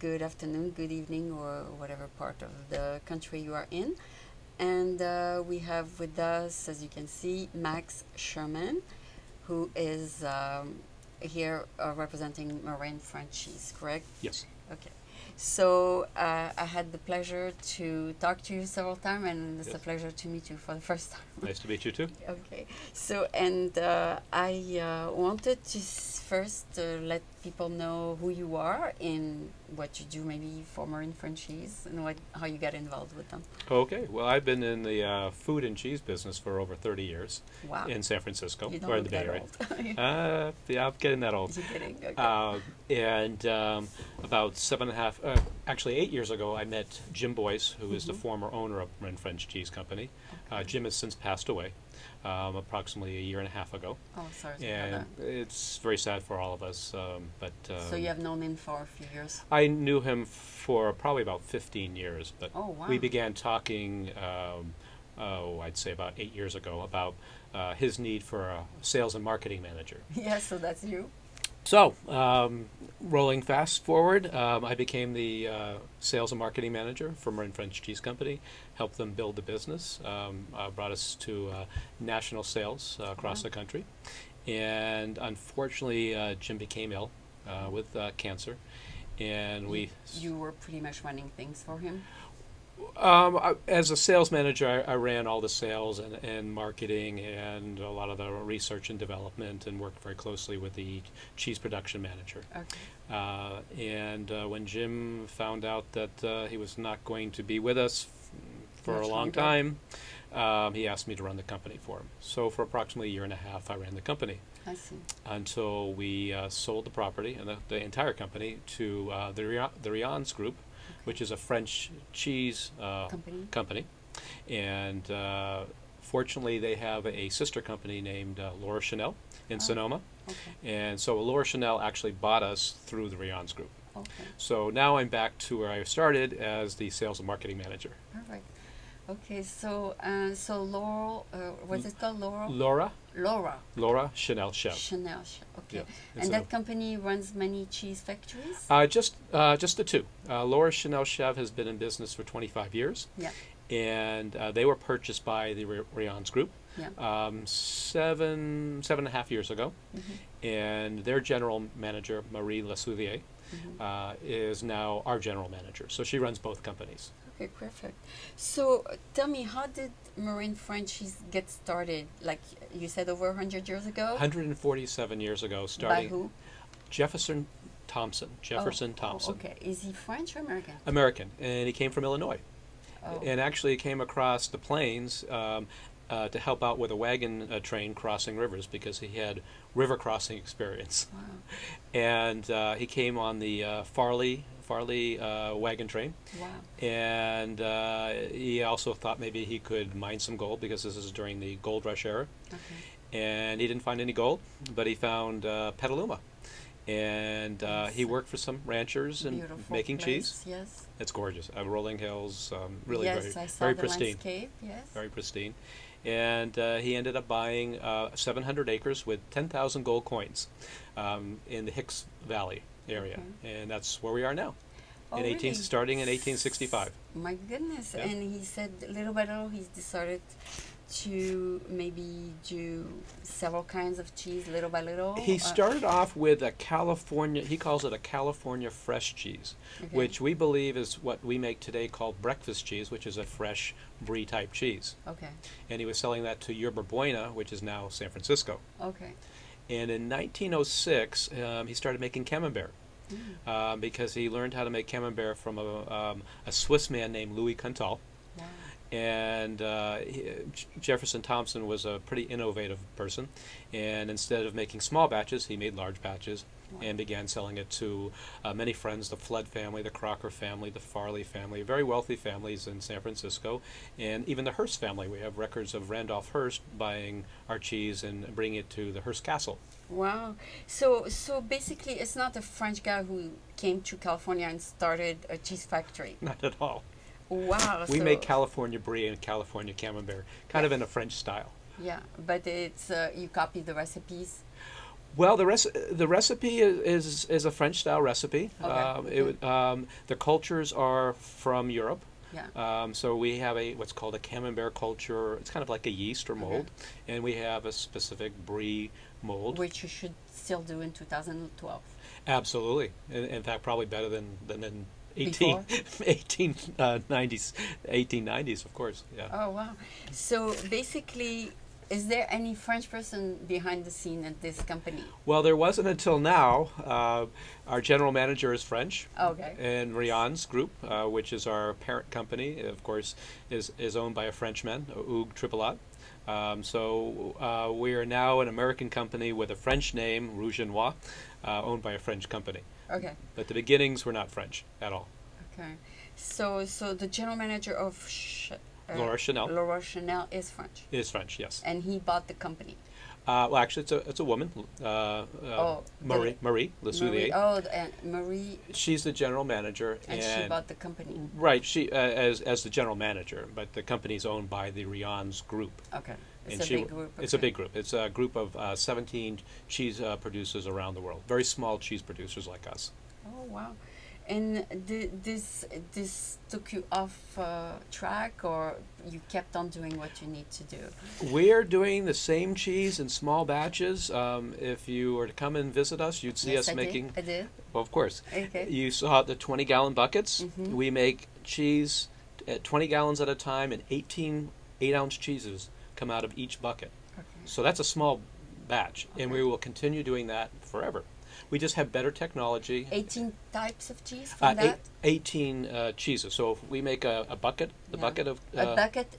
good afternoon, good evening, or whatever part of the country you are in. And we have with us, as you can see, Maxx Sherman, who is here representing Marin French cheese, correct? Yes. Okay. So I had the pleasure to talk to you several times, and it's a pleasure to meet you for the first time. Nice to meet you too. Okay. So, and I wanted to first let people know who you are and what you do, maybe for Marin French cheese, and how you got involved with them. Okay. Well, I've been in the food and cheese business for over 30 years. Wow. In San Francisco, You don't or in look the Bay that Area. old. Yeah, I'm getting that old. You're kidding. Okay. And about 8 years ago, I met Jim Boyce, who is the former owner of Marin French Cheese Company. Okay. Jim has since passed away, approximately a year and a half ago. Oh, sorry to hear And that. it's very sad for all of us. So you have known him for a few years? I knew him for probably about 15 years, but Oh, wow. we began talking, I'd say about 8 years ago, about his need for a sales and marketing manager. Yeah, so that's you. So, rolling fast forward, I became the sales and marketing manager for Marin French Cheese Company, helped them build the business, brought us to national sales across the country. And unfortunately, Jim became ill with cancer. And You were pretty much running things for him? as a sales manager, I ran all the sales and marketing and a lot of the research and development, and worked very closely with the cheese production manager. Okay. And when Jim found out that he was not going to be with us for Much a long longer. time, he asked me to run the company for him. So for approximately a year and a half, I ran the company I see. until we sold the property and the entire company to the Rians Group, which is a French cheese company. And fortunately, they have a sister company named Laura Chanel in Sonoma. Okay. And so Laura Chanel actually bought us through the Rians Group. Okay. So now I'm back to where I started as the sales and marketing manager. Perfect. Okay, so Laurel, what's it called? Laura Chanel Chef. Chanel. Okay. Yeah. And that company runs many cheese factories? Just the two. Laura Chanel Chef has been in business for 25 years. Yeah. And they were purchased by the Rians Group Yeah. 7.5 years ago. And their general manager, Marie Lesouvier, is now our general manager. So she runs both companies. Okay, perfect. So tell me, how did Marin French cheese get started? Like you said, over 100 years ago? 147 years ago, By starting. who? Jefferson Thompson. Oh, Thompson. okay. Is he French or American? American, and he came from Illinois. Oh. And actually came across the plains to help out with a wagon train crossing rivers, because he had river crossing experience. Wow. And he came on the Farley wagon train. Wow. And he also thought maybe he could mine some gold, because this is during the gold rush era. Okay. And he didn't find any gold, but he found Petaluma. And he worked for some ranchers and Beautiful making place, cheese. Yes. It's gorgeous. Rolling hills, really Yes, very, I saw very the pristine. landscape. Yes. Very pristine. And he ended up buying 700 acres with 10,000 gold coins in the Hicks Valley area. Okay. And that's where we are now, Oh, really? starting in 1865. My goodness. Yeah. And he said little by little he's decided to maybe do several kinds of cheese little by little. He started off with a California, he calls it a California fresh cheese, Okay. which we believe is what we make today called breakfast cheese, which is a fresh brie type cheese. Okay. And he was selling that to Yerba Buena, which is now San Francisco. Okay. And in 1906, he started making camembert. Because he learned how to make camembert from a Swiss man named Louis Cantal. Wow. And Jefferson Thompson was a pretty innovative person, and instead of making small batches, he made large batches. Wow. And began selling it to many friends, the Flood family, the Crocker family, the Farley family, very wealthy families in San Francisco, and even the Hearst family. We have records of Randolph Hearst buying our cheese and bringing it to the Hearst Castle. Wow. So basically it's not a French guy who came to California and started a cheese factory. Not at all. Wow. We so make California brie and California camembert, kind of in a French style. Yeah, but it's you copy the recipes. Well, the recipe is a French style recipe. Okay. The cultures are from Europe. Yeah. So we have what's called a camembert culture. It's kind of like a yeast or mold, and we have a specific brie mold. Which you should still do in 2012. Absolutely. In fact, probably better than in Before? 1890s, 1890s, of course. Yeah. Oh, wow. So basically, is there any French person behind the scene at this company? Well, there wasn't until now. Our general manager is French. Okay. And Rion's group, which is our parent company, of course, is owned by a Frenchman, Hugues Tripolat. So we are now an American company with a French name, Rouge et Noir, owned by a French company. Okay. But the beginnings were not French at all. Okay. So the general manager of Laura Chanel. Laura Chanel is French. Is French, yes. And he bought the company. Well, actually, it's a woman, Marie Lesoulier. And Marie. She's the general manager, and she bought the company. Right, she as the general manager, but the company's owned by the Rion's group. Okay, it's a big group. It's a big group. It's a group of 17 cheese producers around the world. Very small cheese producers like us. Oh wow! And this took you off track, or you kept on doing what you need to do? We're doing the same cheese in small batches. If you were to come and visit us, you'd see us making. I did. Well, of course. Okay. You saw the 20-gallon buckets. Mm-hmm. We make cheese at 20 gallons at a time, and 18 8-ounce cheeses come out of each bucket. Okay. So that's a small batch, and Okay. we will continue doing that forever. We just have better technology. 18 types of cheese from that? 18 cheeses. So if we make a bucket, bucket of... a bucket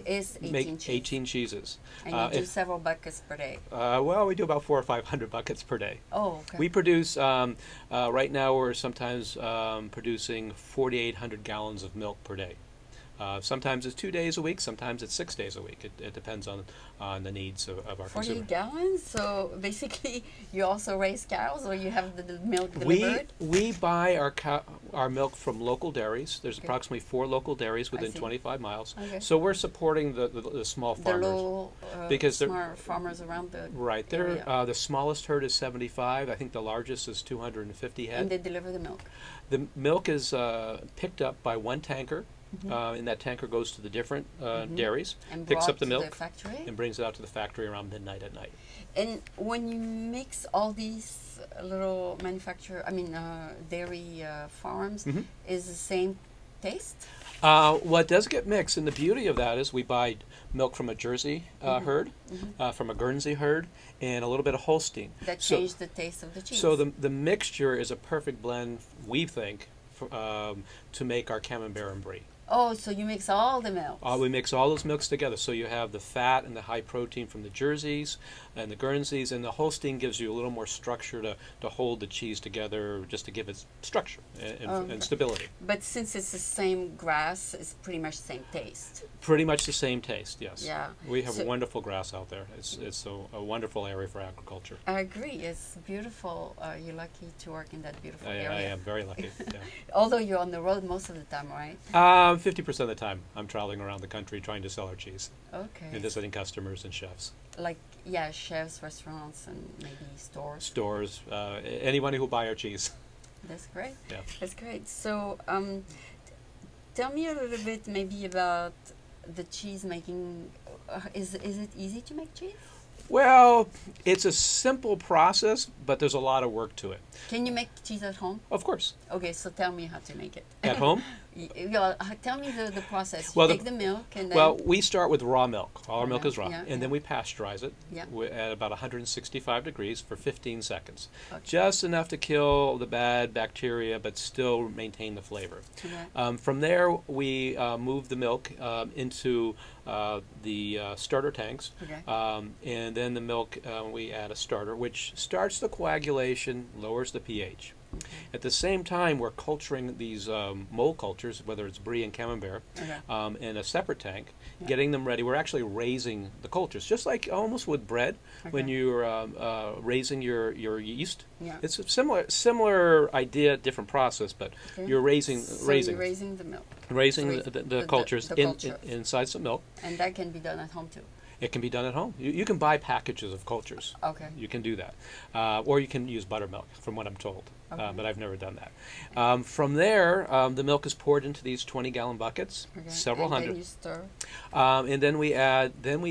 is 18 make cheese. 18 cheeses. And you do several buckets per day? Well, we do about 400 or 500 buckets per day. Oh, okay. We produce, right now we're sometimes producing 4,800 gallons of milk per day. Sometimes it's 2 days a week, sometimes it's 6 days a week. It depends on the needs of our 40 consumer. gallons? So basically you also raise cows, or you have the milk delivered? We buy our milk from local dairies. There's Okay. approximately 4 local dairies within see. 25 miles. Okay. So we're supporting the small The farmers. little because they're- smart farmers around the Right. area. The smallest herd is 75. I think the largest is 250 head. And they deliver the milk. The milk is picked up by one tanker, and that tanker goes to the different dairies, And picks brought up the to milk, the factory. and brings it out to the factory around midnight at night. And when you mix all these little dairy farms, is the same taste? What does get mixed, and the beauty of that is we buy milk from a Jersey herd, from a Guernsey herd, and a little bit of Holstein. That So- change the taste of the cheese. So the mixture is a perfect blend, we think, to make our camembert and brie. Oh, so you mix all the milk. We mix all those milks together, so you have the fat and the high protein from the Jerseys and the Guernseys, and the Holstein gives you a little more structure to hold the cheese together, just to give it structure and stability. But since it's the same grass, it's pretty much the same taste. Pretty much the same taste, yes. Yeah. We have So- wonderful grass out there. It's a wonderful area for agriculture. I agree. It's beautiful. You're lucky to work in that beautiful I area. am very lucky. Yeah. Although you're on the road most of the time, right? 50% of the time, I'm traveling around the country trying to sell our cheese Okay. and visiting customers and chefs. Like, chefs, restaurants, and maybe stores. Stores, anyone who will buy our cheese. That's great. Yeah. That's great. So, tell me a little bit maybe about the cheese making. Is it easy to make cheese? Well, it's a simple process, but there's a lot of work to it. Can you make cheese at home? Of course. Okay, so tell me how to make it. At home? Tell me the process. You Well, take the milk and then... Well, we start with raw milk. All our milk is raw. Yeah, and then we pasteurize it Yeah. at about 165 degrees for 15 seconds. Okay. Just enough to kill the bad bacteria, but still maintain the flavor. Okay. From there, we move the milk into the starter tanks. Okay. And then the milk, we add a starter, which starts the coagulation, lowers the pH. Okay. At the same time, we're culturing these mold cultures, whether it's brie and camembert, Okay. in a separate tank, Yeah. getting them ready. We're actually raising the cultures, just like almost with bread, when Okay. you're raising your yeast. Yeah. It's a similar idea, different process, but Okay. you're raising So you're raising the milk. raising Raise the the cultures culture. inside some milk. And that can be done at home too. It can be done at home. You can buy packages of cultures. Okay. You can do that. Or you can use buttermilk, from what I'm told. Okay. But I've never done that. From there, the milk is poured into these 20-gallon buckets, Okay. several and hundred. Then you stir. And then we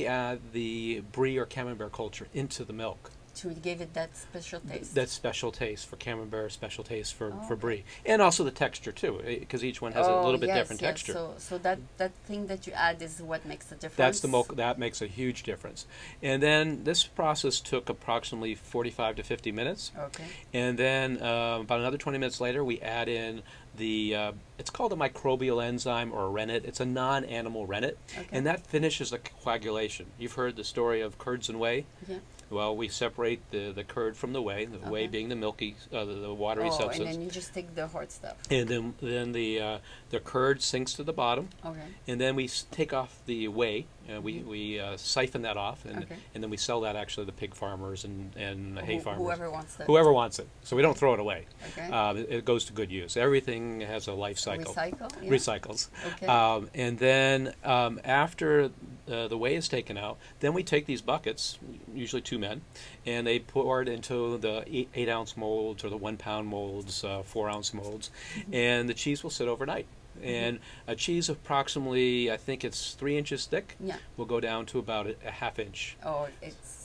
add the brie or camembert culture into the milk. To give it that special taste. That special taste for camembert, special taste for okay. brie, and also the texture too, because each one has a little bit different texture. So that thing that you add is what makes the difference. That's the milk. That makes a huge difference. And then this process took approximately 45 to 50 minutes. Okay. And then about another 20 minutes later, we add in the it's called a microbial enzyme or a rennet. It's a non-animal rennet, Okay. and that finishes the coagulation. You've heard the story of curds and whey. Yeah. Well, we separate the curd from the whey Okay. being the milky, the watery substance. And then you just take the hard stuff. And then the curd sinks to the bottom, Okay. and then we take off the whey. We siphon that off, and Okay. and then we sell that actually to pig farmers and the hay farmers. Whoever wants that. Whoever wants it. So we don't throw it away. Okay. It goes to good use. Everything has a life cycle. Recycle. Yeah. Recycles. Okay. And then after the whey is taken out, then we take these buckets, usually 2 men, and they pour it into the 8-ounce molds or the 1-pound molds, 4-ounce molds, and the cheese will sit overnight. And a cheese approximately, I think it's 3 inches thick, Yeah. will go down to about a half inch. Oh, it's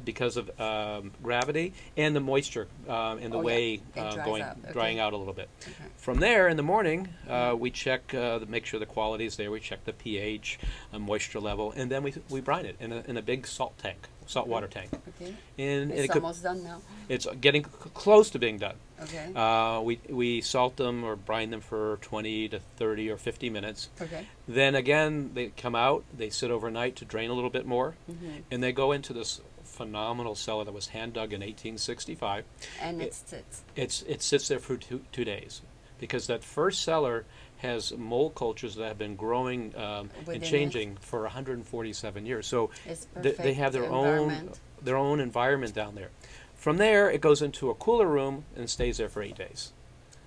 Because of gravity and the moisture and the whey It dries out. Okay. drying out a little bit. Okay. From there, in the morning, we check make sure the quality is there. We check the pH, moisture level, and then we brine it in a big saltwater tank. Okay. And It's almost done now. it's getting close to being done. Okay. We salt them or brine them for 20 to 30 or 50 minutes. Okay. Then again, they come out, they sit overnight to drain a little bit more, and they go into this phenomenal cellar that was hand dug in 1865. And It it sits there for two days, because that first cellar has mold cultures that have been growing and Within changing for 147 years. So It's they have perfect their own environment down there. From there, it goes into a cooler room and stays there for 8 days.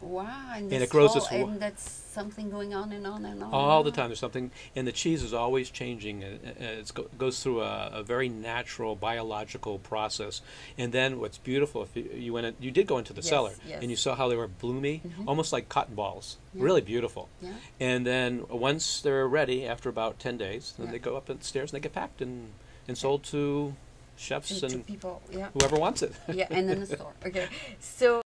Wow, and it this grows whole, this and that's something going on and on and on. All the time, there's something, and the cheese is always changing. It goes through a very natural biological process. And then what's beautiful, if you went in, you did go into the cellar, yes. and you saw how they were bloomy, almost like cotton balls. Yeah. Really beautiful. Yeah. And then once they're ready, after about 10 days, then Yeah. they go up the stairs and they get packed and sold to chefs And to and people, yeah. whoever wants it. Yeah, and in the store. Okay. So